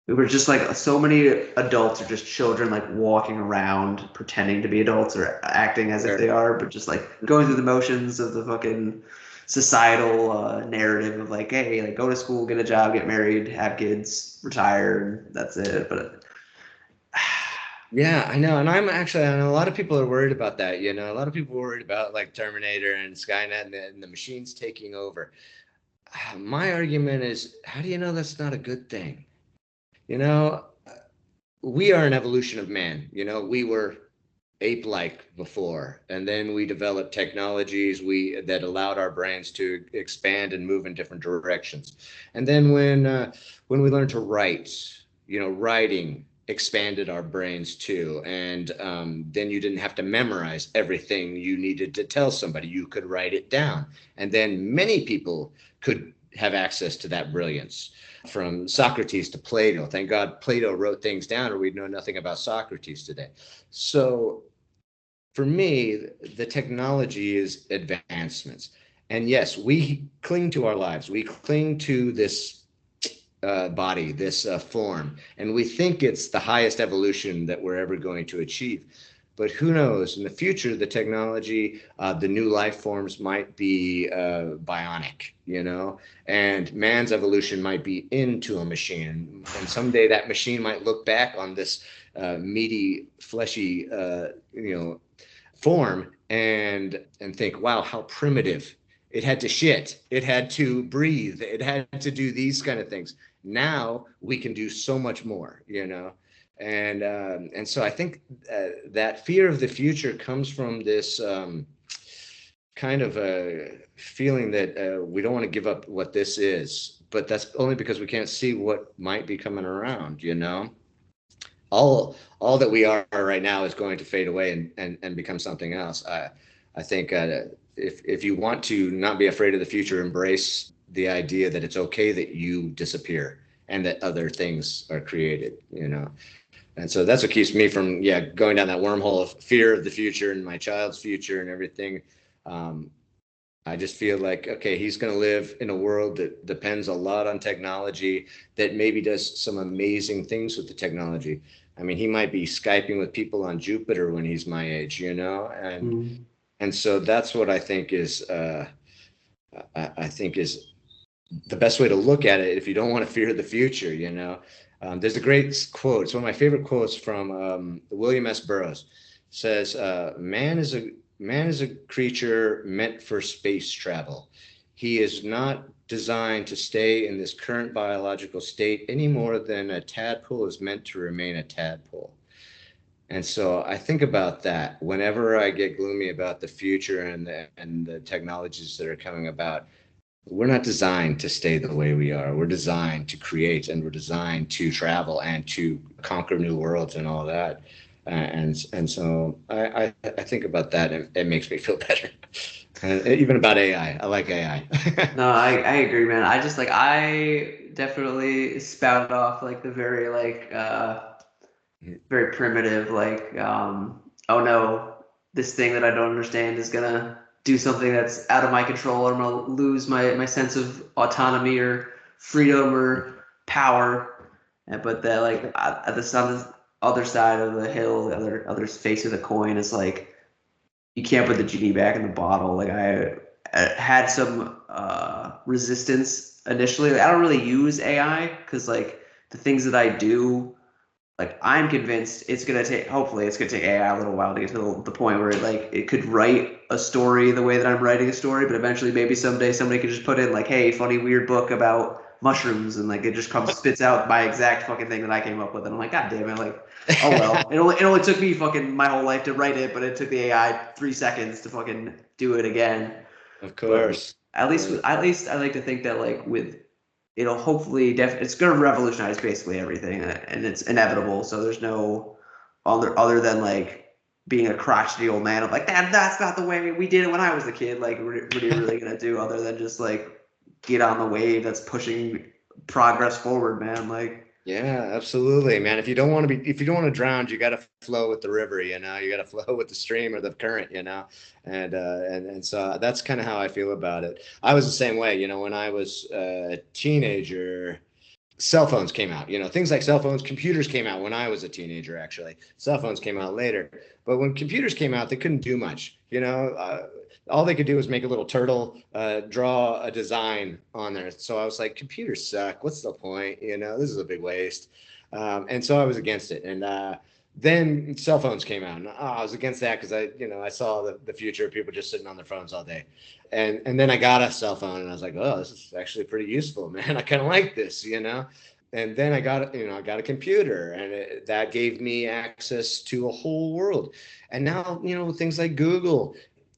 we were just like, so many adults are just children, like walking around pretending to be adults or acting as if they are, but just like going through the motions of the fucking societal narrative of like, hey, like go to school, get a job, get married, have kids, retire, and that's it. But Yeah, I know. And I know a lot of people are worried about that. A lot of people are worried about like Terminator and Skynet and the machines taking over. My argument is, how do you know that's not a good thing? You know, we are an evolution of man. We were ape-like before, and then we developed technologies that allowed our brains to expand and move in different directions. And then when we learned to write, writing expanded our brains too. And then you didn't have to memorize everything you needed to tell somebody. You could write it down, and then many people could have access to that brilliance. From Socrates to Plato. Thank God Plato wrote things down, or we'd know nothing about Socrates today. So for me, the technology is advancements. And yes, we cling to our lives. We cling to this body, this form, and we think it's the highest evolution that we're ever going to achieve. But who knows? In the future, the technology, the new life forms might be bionic, and man's evolution might be into a machine. And someday that machine might look back on this meaty, fleshy, form and think, wow, how primitive. It had to shit, it had to breathe, it had to do these kind of things. Now we can do so much more, and so I think that fear of the future comes from this kind of a feeling that we don't want to give up what this is, but that's only because we can't see what might be coming around. All that we are right now is going to fade away and become something else. I think if you want to not be afraid of the future, embrace the idea that it's okay that you disappear and that other things are created, And so that's what keeps me from going down that wormhole of fear of the future and my child's future and everything. I just feel like, okay, he's going to live in a world that depends a lot on technology, that maybe does some amazing things with the technology. I mean, he might be Skyping with people on Jupiter when he's my age, and And so that's what I think is I think is the best way to look at it if you don't want to fear the future. There's a great quote. It's one of my favorite quotes from William S. Burroughs. It says, man is a creature meant for space travel. He is not designed to stay in this current biological state any more than a tadpole is meant to remain a tadpole. And so I think about that whenever I get gloomy about the future and the technologies that are coming about. We're not designed to stay the way we are. We're designed to create, and we're designed to travel and to conquer new worlds and all that. And so I think about that, and it makes me feel better. And even about AI, I like AI. No, I agree, man. I just like I definitely spouted off like the very like very primitive like oh no, this thing that I don't understand is gonna do something that's out of my control, or I'm gonna lose my sense of autonomy or freedom or power. But that like at the other side of the hill, the other face of the coin is like you can't put the genie back in the bottle. Like I had some resistance initially. Like, I don't really use AI because like the things that I do, like I'm convinced it's gonna take. Hopefully, it's gonna take AI a little while to get to the point where it could write a story the way that I'm writing a story. But eventually, maybe someday somebody could just put in like, "Hey, funny weird book about mushrooms," and like it just comes spits out my exact fucking thing that I came up with, and I'm like, God damn it, like. Oh well, it only took me fucking my whole life to write it, but it took the AI 3 seconds to fucking do it again. Of But course. at least I like to think that like with it'll hopefully it's going to revolutionize basically everything, and it's inevitable. So there's no other than like being a crotchety old man of like that's not the way we did it when I was a kid. Like what are you really gonna do other than just like get on the wave that's pushing progress forward, man? Like. Yeah, absolutely, man. If you don't want to drown, you got to flow with the river, you got to flow with the stream or the current, and so that's kind of how I feel about it. I was the same way, when I was a teenager. Cell phones came out, things like cell phones. Computers came out when I was a teenager. Actually, cell phones came out later, but when computers came out, they couldn't do much. All they could do was make a little turtle, draw a design on there. So I was like, computers suck, what's the point? This is a big waste. And so I was against it. And then cell phones came out, and I was against that because I saw the future of people just sitting on their phones all day. And then I got a cell phone, and I was like, oh, this is actually pretty useful, man. I kind of like this. And then I got a computer, and that gave me access to a whole world. And now, things like Google.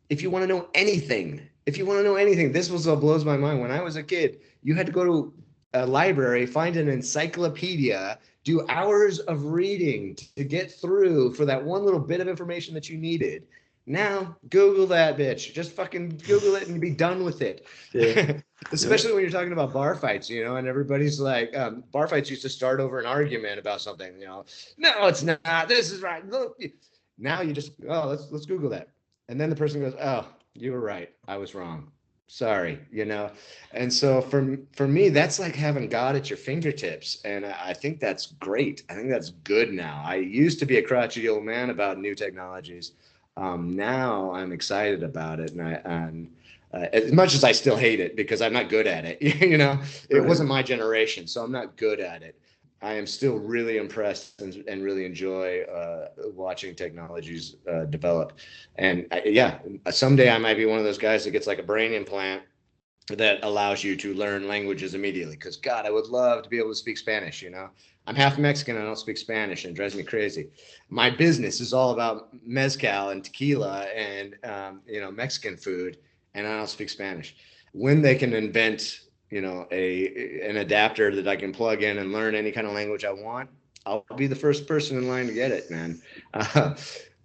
If you want to know anything, this was what blows my mind. When I was a kid, you had to go to a library, find an encyclopedia, do hours of reading to get through for that one little bit of information that you needed. Now, Google that bitch. Just fucking Google it and be done with it. Yeah. Especially when you're talking about bar fights, and everybody's like, bar fights used to start over an argument about something, no, it's not. This is right. Look. Now you just, let's Google that. And then the person goes, oh, you were right. I was wrong. Sorry, And so for me, that's like having God at your fingertips. And I think that's great. I think that's good now. I used to be a crotchety old man about new technologies. Now I'm excited about it. And as much as I still hate it because I'm not good at it, it wasn't my generation, so I'm not good at it. I am still really impressed and really enjoy watching technologies develop. And someday I might be one of those guys that gets like a brain implant that allows you to learn languages immediately. Because God, I would love to be able to speak Spanish. I'm half Mexican. I don't speak Spanish, and it drives me crazy. My business is all about mezcal and tequila and Mexican food, and I don't speak Spanish. When they can invent an adapter that I can plug in and learn any kind of language I want, I'll be the first person in line to get it, man.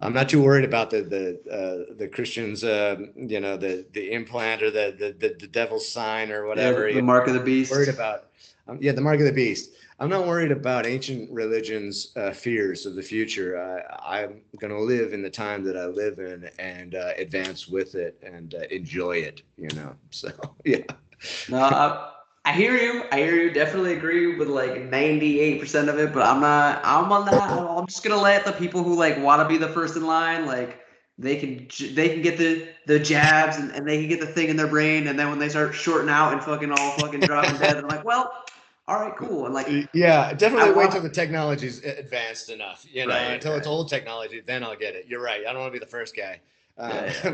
I'm not too worried about the Christians, the implant or the devil's sign or whatever. Yeah, the mark of the beast. Worried about, the mark of the beast. I'm not worried about ancient religions' fears of the future. I'm going to live in the time that I live in and advance with it and enjoy it. So yeah. No, I hear you. I hear you. Definitely agree with like 98% of it, but I'm not. I'm on that. I'm just gonna let the people who like want to be the first in line like they can get the jabs and they can get the thing in their brain, and then when they start shorting out and fucking all fucking dropping dead, they're like, well, all right, cool. And like, yeah, definitely wait till the technology's advanced enough, you know, right, until it's old technology, then I'll get it. You're right. I don't want to be the first guy. That's what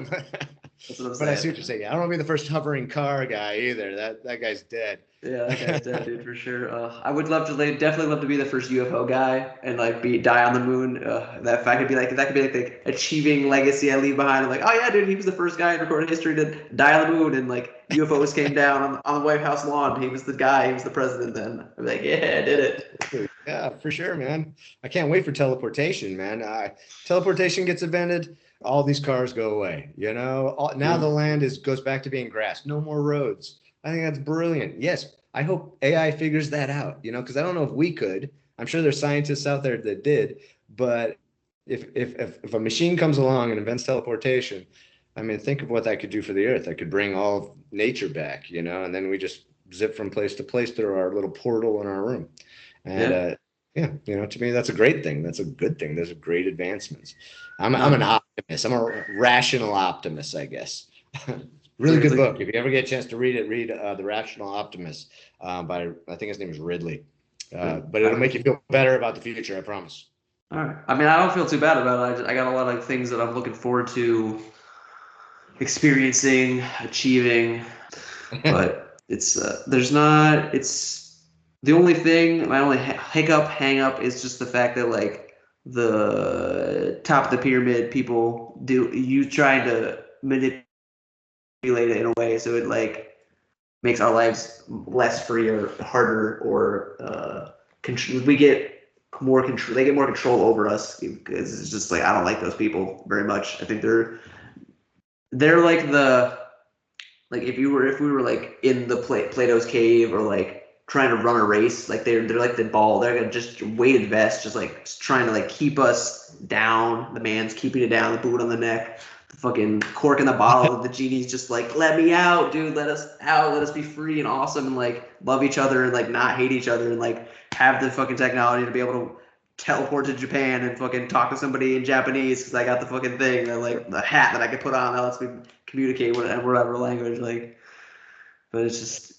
I'm But saying. I see what you're saying. Yeah, I don't want to be the first hovering car guy either. That guy's dead. Yeah, that guy's dead, dude, for sure. I would love to, definitely love to be the first UFO guy and like die on the moon. That if I could be like, that could be like the achieving legacy I leave behind. I'm like, oh yeah, dude, he was the first guy in recorded history to die on the moon, and like UFOs came down on the White House lawn. He was the guy. He was the president then. I'm like, yeah, I did it. Yeah, for sure, man. I can't wait for teleportation, man. Teleportation gets invented, all these cars go away. You know, now the land goes back to being grass. No more roads. I think that's brilliant. Yes, I hope AI figures that out, you know, because I don't know if we could. I'm sure there's scientists out there that did, but if a machine comes along and invents teleportation, I mean, think of what that could do for the Earth. That could bring all of nature back, you know, and then we just zip from place to place through our little portal in our room. And yeah, you know, to me, that's a great thing. That's a good thing. Those are great advancements. I'm an optimist. I'm a rational optimist, I guess. Really good book. If you ever get a chance to read it, read The Rational Optimist by, I think his name is Ridley. But it'll make you feel better about the future, I promise. All right. I mean, I don't feel too bad about it. I got a lot of things that I'm looking forward to experiencing, achieving, but it's the only thing, my only hang up is just the fact that like the top of the pyramid people trying to manipulate it in a way so it like makes our lives less free or harder, or we get more control. They get more control over us because it's just like, I don't like those people very much. I think they're like if we were like in the Plato's cave, or like trying to run a race, like they're like the ball. They're gonna just weighted vest, just like trying to like keep us down. The man's keeping it down, the boot on the neck, the fucking cork in the bottle. The genie's just like, let me out, dude. Let us out. Let us be free and awesome and like love each other and like not hate each other and like have the fucking technology to be able to teleport to Japan and fucking talk to somebody in Japanese because I got the fucking thing, that like the hat that I could put on that lets me communicate whatever language, like. But it's just.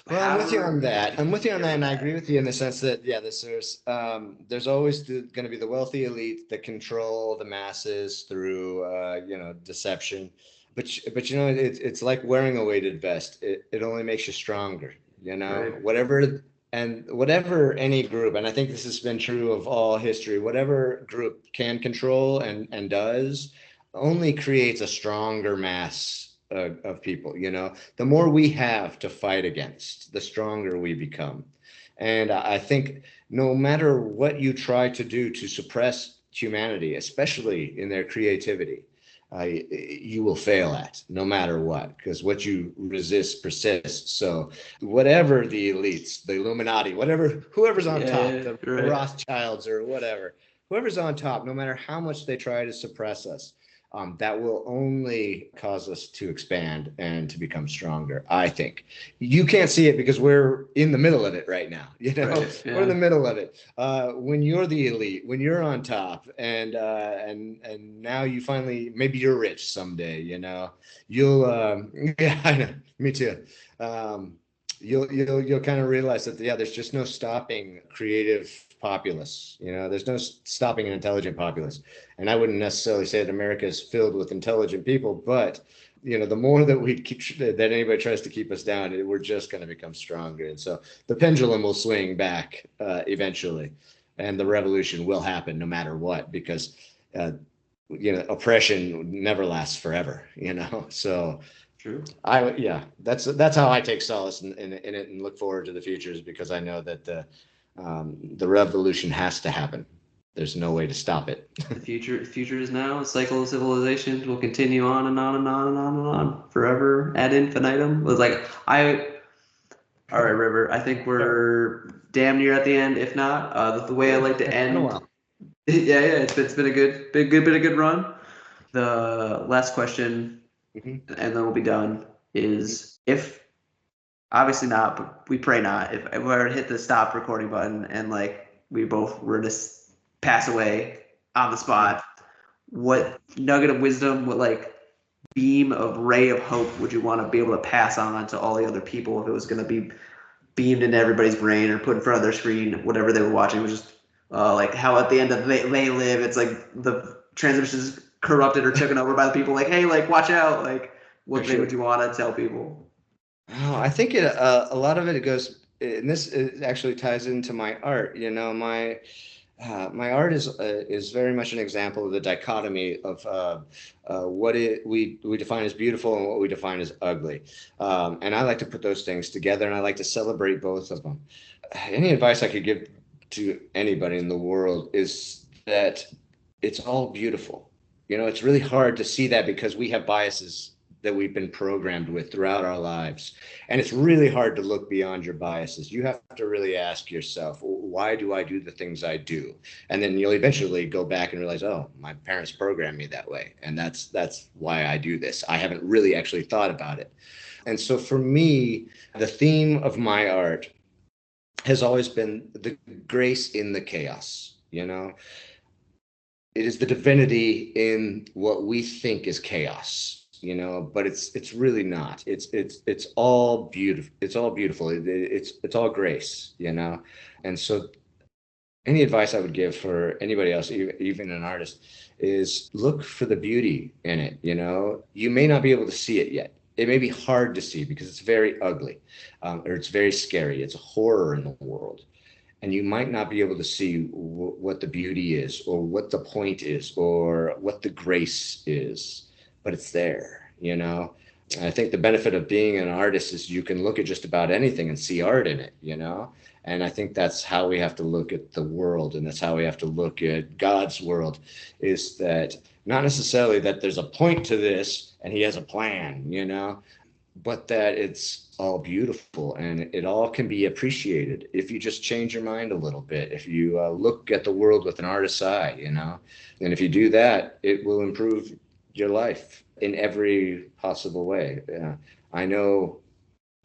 Well, I'm with you on that. And I agree with you in the sense that there's always going to be the wealthy elite that control the masses through deception. But you know, it's like wearing a weighted vest. It only makes you stronger. You know, right. Whatever any group, and I think this has been true of all history, whatever group can control and does only creates a stronger mass of people. You know, the more we have to fight against, the stronger we become. And I think no matter what you try to do to suppress humanity, especially in their creativity, you will fail at, no matter what, because what you resist persists. So whatever the elites, the Illuminati, whoever's on top, the Rothschilds or whatever, whoever's on top, no matter how much they try to suppress us, that will only cause us to expand and to become stronger. I think you can't see it because we're in the middle of it right now. You know, we're in the middle of it. When you're the elite, when you're on top, and now you finally, maybe you're rich someday. You know, you'll yeah, I know, me too. You'll kind of realize that there's just no stopping creative populace. You know, there's no stopping an intelligent populace. And I wouldn't necessarily say that America is filled with intelligent people, but you know, the more that that anybody tries to keep us down, we're just going to become stronger. And so the pendulum will swing back eventually, and the revolution will happen no matter what, because oppression never lasts forever. You know, so. True. That's how I take solace in it and look forward to the futures, because I know that the revolution has to happen. There's no way to stop it. The future is now. The cycle of civilizations will continue on and on and on and on and on forever ad infinitum. It was like all right, River. I think we're damn near at the end, if not. The way I like to end. Yeah. It's been a good run. The last question. Mm-hmm. And then we'll be done, is if, obviously not, but we pray not, if we were to hit the stop recording button and like we both were to pass away on the spot, what nugget of wisdom, what like beam of ray of hope would you want to be able to pass on to all the other people if it was going to be beamed into everybody's brain or put in front of their screen, whatever they were watching? It was just like how at the end of they Live, it's like the transmission is corrupted or taken over by the people. Like, hey, like watch out. Like, what thing would you want to tell people? Oh, I think a lot of it goes, and this actually ties into my art. You know, my art is very much an example of the dichotomy of what we define as beautiful and what we define as ugly. And I like to put those things together, and I like to celebrate both of them. Any advice I could give to anybody in the world is that it's all beautiful. You know, it's really hard to see that because we have biases that we've been programmed with throughout our lives. And it's really hard to look beyond your biases. You have to really ask yourself, why do I do the things I do? And then you'll eventually go back and realize, oh, my parents programmed me that way. And that's why I do this. I haven't really actually thought about it. And so for me, the theme of my art has always been the grace in the chaos. You know, it is the divinity in what we think is chaos, you know, but it's really not. It's all beautiful. It's all beautiful. It's all grace, you know. And so any advice I would give for anybody else, even an artist, is look for the beauty in it. You know, you may not be able to see it yet. It may be hard to see because it's very ugly, or it's very scary. It's a horror in the world, and you might not be able to see what the beauty is or what the point is or what the grace is, but it's there, you know. And I think the benefit of being an artist is you can look at just about anything and see art in it, you know. And I think that's how we have to look at the world, and that's how we have to look at God's world, is that not necessarily that there's a point to this and he has a plan, you know, but that it's all beautiful and it all can be appreciated if you just change your mind a little bit, if you look at the world with an artist's eye, you know. And if you do that, it will improve your life in every possible way. I know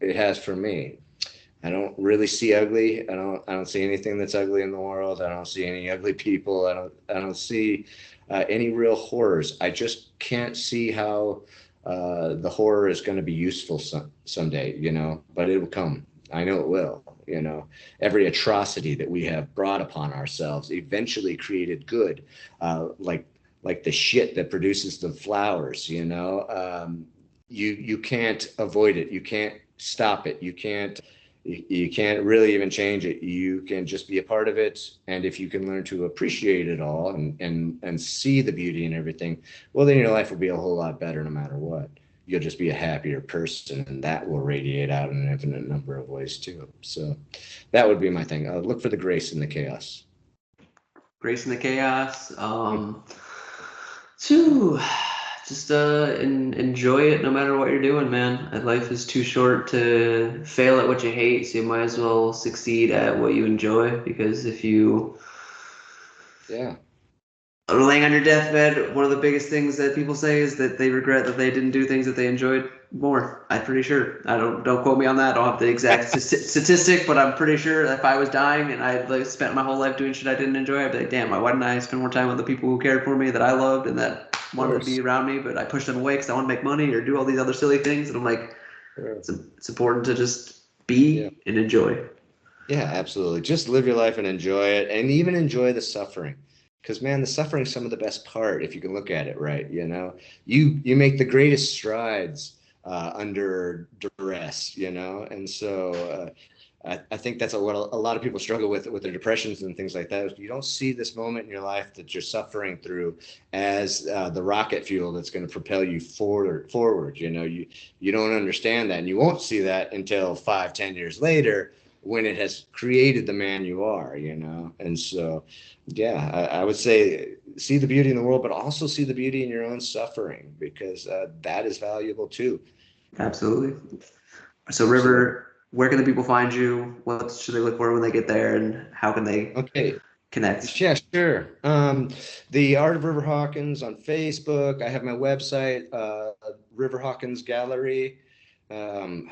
it has for me. I don't really see ugly. I don't see anything that's ugly in the world. I don't see any ugly people. I don't see any real horrors. I just can't see how the horror is going to be useful someday, you know, but it will come. I know it will, you know. Every atrocity that we have brought upon ourselves eventually created good, like the shit that produces the flowers, you know. You can't avoid it. You can't stop it. You can't really even change it. You can just be a part of it. And if you can learn to appreciate it all and see the beauty in everything, well, then your life will be a whole lot better no matter what. You'll just be a happier person, and that will radiate out in an infinite number of ways too. So that would be my thing. Look for the grace in the chaos. Grace in the chaos. Phew. Just enjoy it no matter what you're doing, man. Life is too short to fail at what you hate, so you might as well succeed at what you enjoy. Because if you Yeah. are laying on your deathbed, one of the biggest things that people say is that they regret that they didn't do things that they enjoyed more. I'm pretty sure. I don't quote me on that. I don't have the exact statistic, but I'm pretty sure that if I was dying and I like spent my whole life doing shit I didn't enjoy, I'd be like, damn, why didn't I spend more time with the people who cared for me, that I loved and that wanted to be around me, but I pushed them away because I want to make money or do all these other silly things. And I'm like, it's important to just be and enjoy. Yeah, absolutely. Just live your life and enjoy it, and even enjoy the suffering. Because man, the suffering is some of the best part if you can look at it right. You know, you make the greatest strides under duress. You know, and so I think that's what a lot of people struggle with their depressions and things like that. You don't see this moment in your life that you're suffering through as the rocket fuel that's going to propel you forward. You know, you don't understand that, and you won't see that until 5-10 years later, when it has created the man you are, you know. And so, yeah, I would say see the beauty in the world, but also see the beauty in your own suffering, because that is valuable too. Absolutely. So, River, where can the people find you? What should they look for when they get there, and how can they connect? Yeah, sure. The Art of River Hawkins on Facebook. I have my website, River Hawkins Gallery. The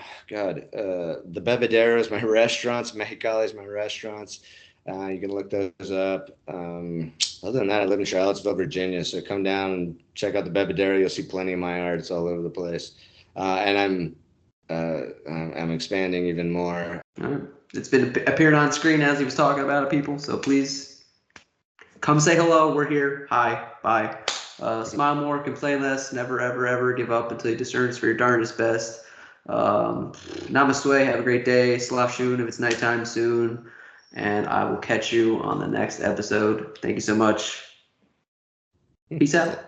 Bebedero is my restaurants, Mexicali is my restaurants. You can look those up. Other than that, I live in Charlottesville, Virginia. So come down and check out the Debauchery. You'll see plenty of my art. It's all over the place. And I'm expanding even more. All right. It's been appeared on screen as he was talking about it, people. So please come say hello. We're here. Hi. Bye. Smile more, complain less. Never, ever, ever give up until you discern for your darndest best. Namaste. Have a great day. Slashun if it's nighttime soon. And I will catch you on the next episode. Thank you so much. Peace out.